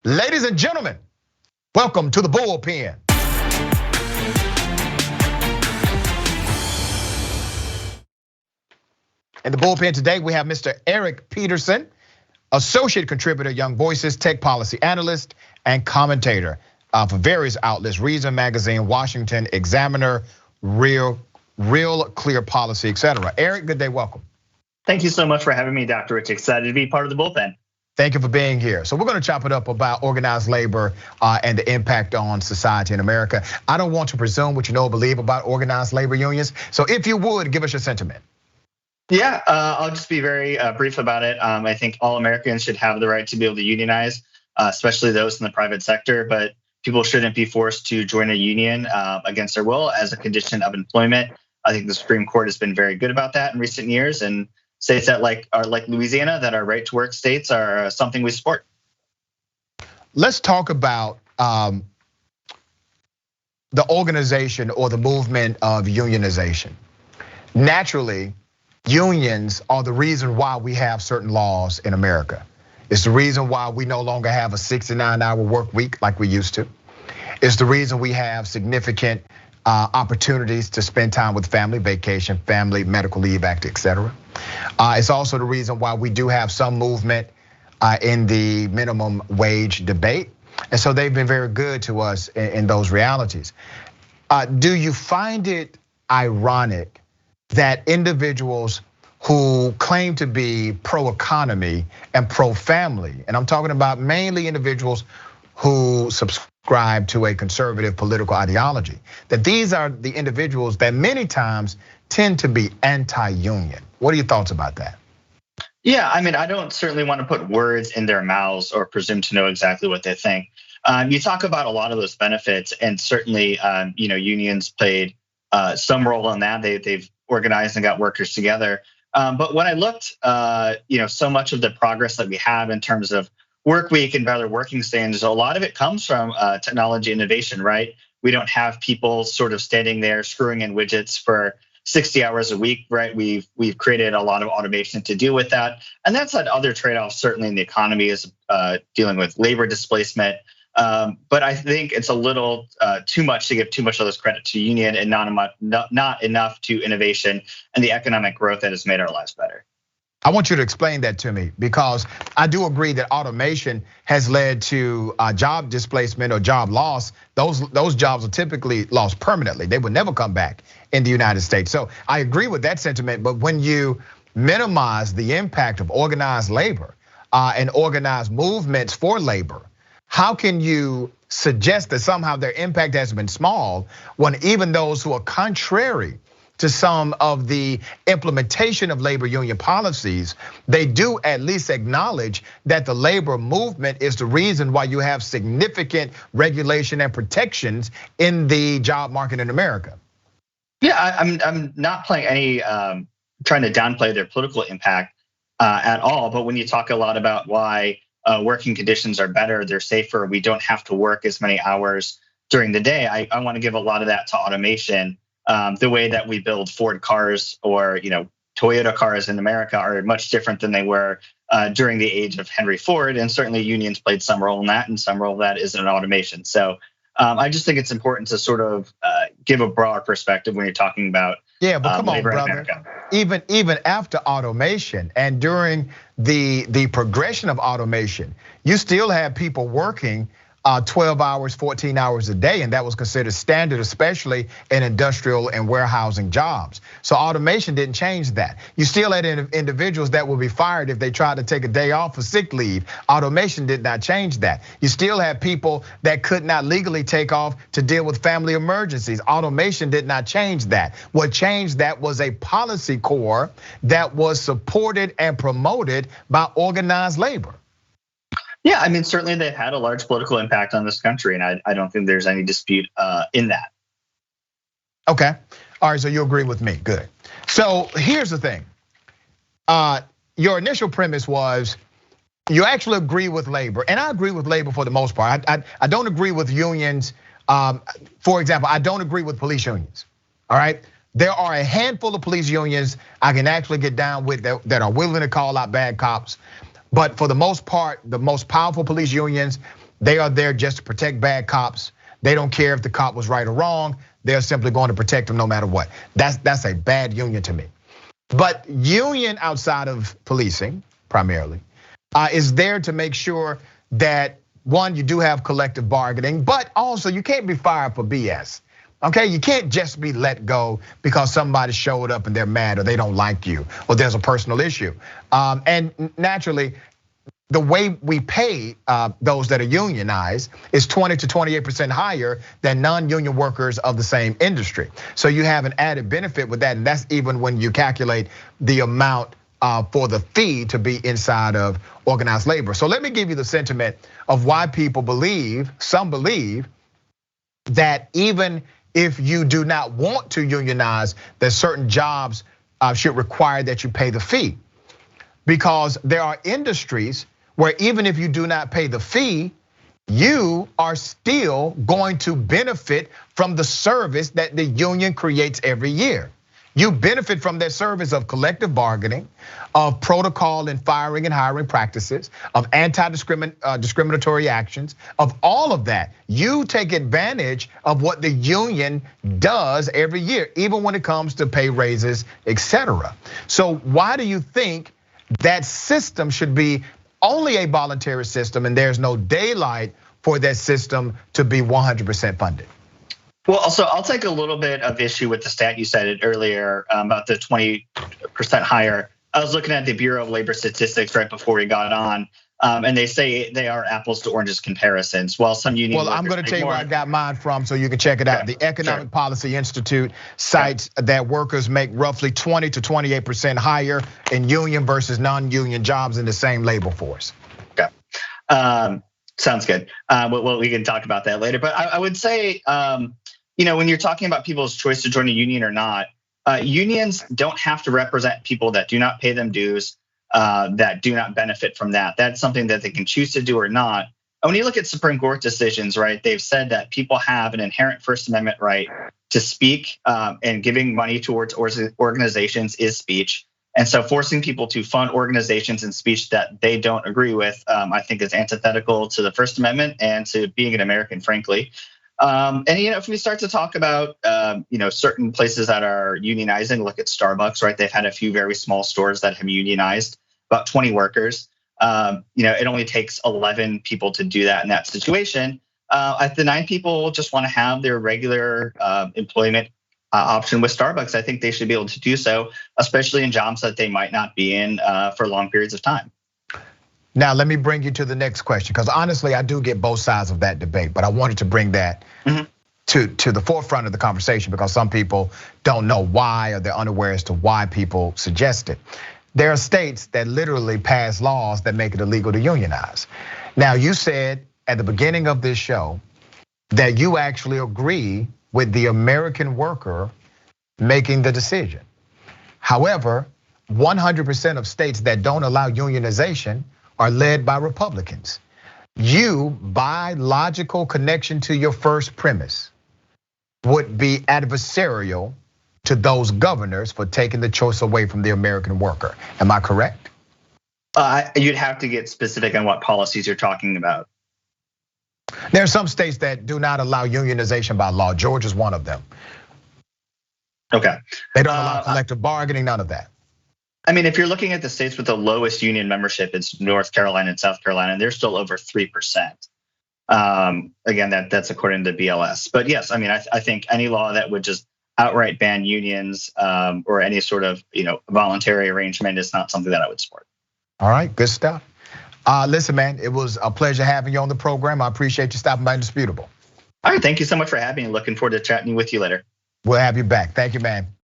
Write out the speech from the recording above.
Ladies and gentlemen, welcome to the Bullpen. In the Bullpen today, we have Mr. Eric Peterson, associate contributor, Young Voices, tech policy analyst, and commentator for various outlets, Reason Magazine, Washington Examiner, Real Clear Policy, etc. Eric, good day, welcome. Thank you so much for having me, Dr. Rich. Excited to be part of the Bullpen. Thank you for being here. So we're gonna chop it up about organized labor and the impact on society in America. I don't want to presume what you know or believe about organized labor unions. So if you would, give us your sentiment. Yeah, I'll just be very brief about it. I think all Americans should have the right to be able to unionize, especially those in the private sector, but people shouldn't be forced to join a union against their will as a condition of employment. I think the Supreme Court has been very good about that in recent years, and states that are like Louisiana, that are right to work states, are something we support. Let's talk about the organization or the movement of unionization. Naturally, unions are the reason why we have certain laws in America. It's the reason why we no longer have a 69-hour work week like we used to. It's the reason we have significant opportunities to spend time with family, vacation, family, medical leave act, etc. It's also the reason why we do have some movement in the minimum wage debate. And so they've been very good to us in those realities. Do you find it ironic that individuals who claim to be pro-economy and pro-family, and I'm talking about mainly individuals who subscribe to a conservative political ideology, that these are the individuals that many times tend to be anti-union? What are your thoughts about that? Yeah, I mean, I don't certainly want to put words in their mouths or presume to know exactly what they think. You talk about a lot of those benefits, and certainly, unions played some role in that. They've organized and got workers together. But when I looked, so much of the progress that we have in terms of work week and better working standards, a lot of it comes from technology innovation, right? We don't have people sort of standing there screwing in widgets for 60 hours a week, right? We've created a lot of automation to deal with that. And that's had other trade-offs, certainly in the economy, is dealing with labor displacement. But I think it's a little too much to give too much of this credit to union and not enough to innovation and the economic growth that has made our lives better. I want you to explain that to me, because I do agree that automation has led to job displacement or job loss. Those jobs are typically lost permanently. They would never come back in the United States. So I agree with that sentiment, but when you minimize the impact of organized labor and organized movements for labor, how can you suggest that somehow their impact has been small when even those who are contrary to some of the implementation of labor union policies, they do at least acknowledge that the labor movement is the reason why you have significant regulation and protections in the job market in America? Yeah, I'm not playing any trying to downplay their political impact at all. But when you talk a lot about why working conditions are better, they're safer, we don't have to work as many hours during the day, I want to give a lot of that to automation. The way that we build Ford cars or Toyota cars in America are much different than they were during the age of Henry Ford, and certainly unions played some role in that, and some role of that is in automation. So I just think it's important to sort of give a broader perspective when you're talking about but come on, brother. Even after automation and during the progression of automation, you still have people working 12 hours, 14 hours a day, and that was considered standard, especially in industrial and warehousing jobs. So automation didn't change that. You still had individuals that would be fired if they tried to take a day off for sick leave. Automation did not change that. You still have people that could not legally take off to deal with family emergencies. Automation did not change that. What changed that was a policy core that was supported and promoted by organized labor. Yeah, I mean, certainly they've had a large political impact on this country, and I don't think there's any dispute in that. Okay, all right, so you agree with me, good. So here's the thing. Your initial premise was you actually agree with labor, and I agree with labor for the most part. I don't agree with unions. For example, I don't agree with police unions, all right? There are a handful of police unions I can actually get down with that are willing to call out bad cops. But for the most part, the most powerful police unions, They are there just to protect bad cops. They don't care if the cop was right or wrong. They're simply going to protect them no matter what. That's a bad union to me. But union outside of policing, primarily, is there to make sure that, one, you do have collective bargaining, but also you can't be fired for BS. Okay, you can't just be let go because somebody showed up and they're mad or they don't like you or there's a personal issue. And naturally, the way we pay those that are unionized is 20 to 28% higher than non-union workers of the same industry. So you have an added benefit with that, and that's even when you calculate the amount for the fee to be inside of organized labor. So let me give you the sentiment of why people believe, some believe, that even if you do not want to unionize, that certain jobs should require that you pay the fee. Because there are industries where even if you do not pay the fee, you are still going to benefit from the service that the union creates every year. You benefit from that service of collective bargaining, of protocol and firing and hiring practices, of anti-discriminatory actions, of all of that. You take advantage of what the union does every year, even when it comes to pay raises, etc. So why do you think that system should be only a voluntary system and there's no daylight for that system to be 100% funded? Well, also, I'll take a little bit of issue with the stat you cited earlier about the 20% higher. I was looking at the Bureau of Labor Statistics right before we got on, and they say they are apples to oranges comparisons. While some union I'm going to tell you where I got mine from so you can check it out. The Economic Policy Institute cites that workers make roughly 20 to 28% higher in union versus non-union jobs in the same labor force. Okay, sounds good. Well, we can talk about that later. But I would say, when you're talking about people's choice to join a union or not, unions don't have to represent people that do not pay them dues, that do not benefit from that. That's something that they can choose to do or not. And when you look at Supreme Court decisions, right, they've said that people have an inherent First Amendment right to speak, and giving money towards organizations is speech. And so forcing people to fund organizations and speech that they don't agree with, I think is antithetical to the First Amendment and to being an American, frankly. And if we start to talk about certain places that are unionizing, look at Starbucks, right? They've had a few very small stores that have unionized, about 20 workers. It only takes 11 people to do that in that situation. If the 9 people just want to have their regular employment option with Starbucks, I think they should be able to do so, especially in jobs that they might not be in for long periods of time. Now, let me bring you to the next question, because honestly, I do get both sides of that debate, but I wanted to bring that to the forefront of the conversation because some people don't know why, or they're unaware as to why people suggest it. There are states that literally pass laws that make it illegal to unionize. Now, you said at the beginning of this show that you actually agree with the American worker making the decision. However, 100% of states that don't allow unionization are led by Republicans. You, by logical connection to your first premise, would be adversarial to those governors for taking the choice away from the American worker. Am I correct? You'd have to get specific on what policies you're talking about. There are some states that do not allow unionization by law. Georgia's one of them. Okay. They don't allow collective bargaining, none of that. I mean, if you're looking at the states with the lowest union membership, it's North Carolina and South Carolina, and they're still over 3%. Again, that's according to BLS. But yes, I mean, I think any law that would just outright ban unions or any sort of voluntary arrangement is not something that I would support. All right, good stuff. Listen, man, it was a pleasure having you on the program. I appreciate you stopping by Indisputable. All right, thank you so much for having me. Looking forward to chatting with you later. We'll have you back. Thank you, man.